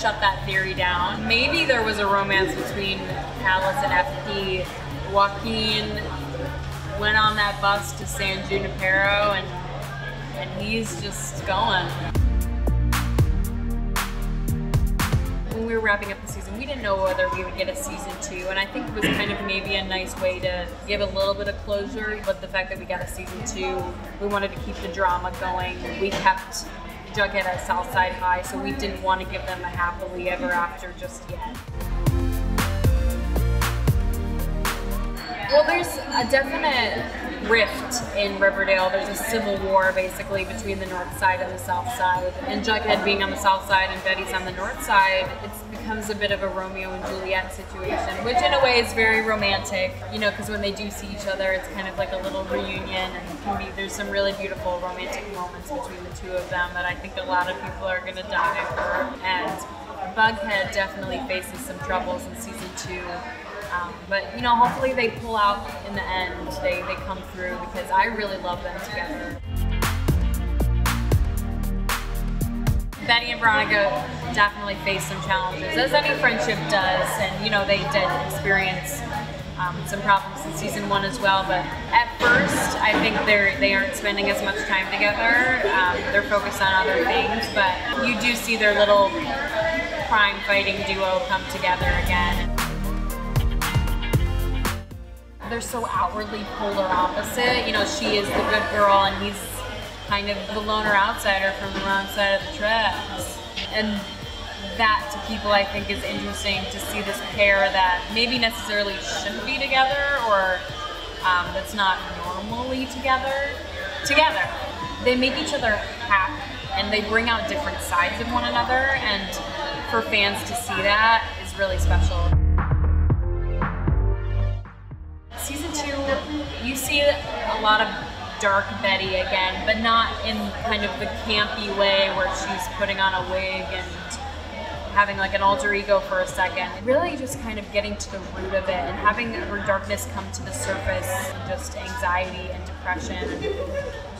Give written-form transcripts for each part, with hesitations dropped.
shut that theory down. Maybe there was a romance between Alice and FP. Joaquin went on that bus to San Junipero and he's just going. When we were wrapping up the season, we didn't know whether we would get a season 2, and I think it was kind of maybe a nice way to give a little bit of closure, but the fact that we got a season 2, we wanted to keep the drama going. We kept Jughead at Southside High, so we didn't want to give them a happily ever after just yet. Well, there's a definite rift in Riverdale. There's a civil war basically between the north side and the south side. And Jughead being on the south side and Betty's on the north side, it becomes a bit of a Romeo and Juliet situation, which in a way is very romantic, you know, because when they do see each other, it's kind of like a little reunion, and there's some really beautiful romantic moments between the two of them that I think a lot of people are going to die for. And Jughead definitely faces some troubles in season 2. But, you know, hopefully they pull out in the end, they come through, because I really love them together. Betty and Veronica definitely face some challenges, as any friendship does, and, you know, they did experience some problems in season 1 as well, but at first I think they aren't spending as much time together. They're focused on other things, but you do see their little crime-fighting duo come together again. They're so outwardly polar opposite. You know, she is the good girl and he's kind of the loner outsider from the wrong side of the tracks. And that to people I think is interesting, to see this pair that maybe necessarily shouldn't be together, or that's not normally together. They make each other happy and they bring out different sides of one another, and for fans to see that is really special. Season 2, you see a lot of dark Betty again, but not in kind of the campy way where she's putting on a wig and having like an alter ego for a second. Really just kind of getting to the root of it and having her darkness come to the surface, just anxiety and depression.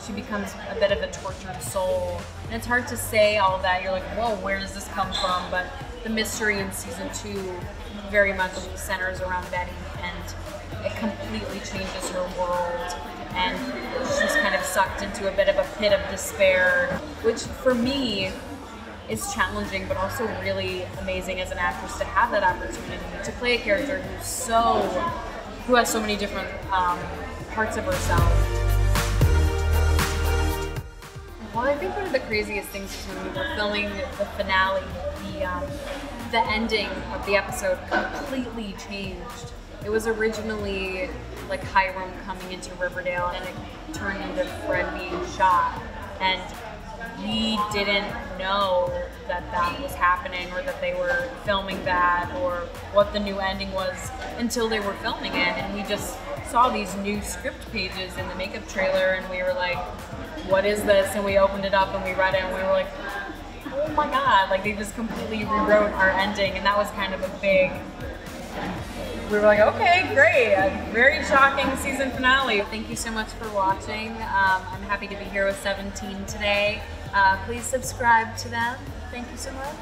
She becomes a bit of a tortured soul. And it's hard to say all of that. You're like, whoa, where does this come from? But the mystery in season 2 very much centers around Betty, and it completely changes her world, and she's kind of sucked into a bit of a pit of despair, which for me is challenging, but also really amazing as an actress to have that opportunity to play a character who has so many different parts of herself. Well, I think one of the craziest things is when we were filming the finale, the ending of the episode completely changed. It was originally like Hiram coming into Riverdale, and it turned into Fred being shot. And we didn't know that that was happening, or that they were filming that, or what the new ending was until they were filming it. And we just saw these new script pages in the makeup trailer, and we were like, what is this? And we opened it up and we read it, and we were like, oh my god, like they just completely rewrote our ending. And that was kind of a big, we were like, okay, great, a very shocking season finale. Thank you so much for watching. I'm happy to be here with 17 today. Please subscribe to them. Thank you so much.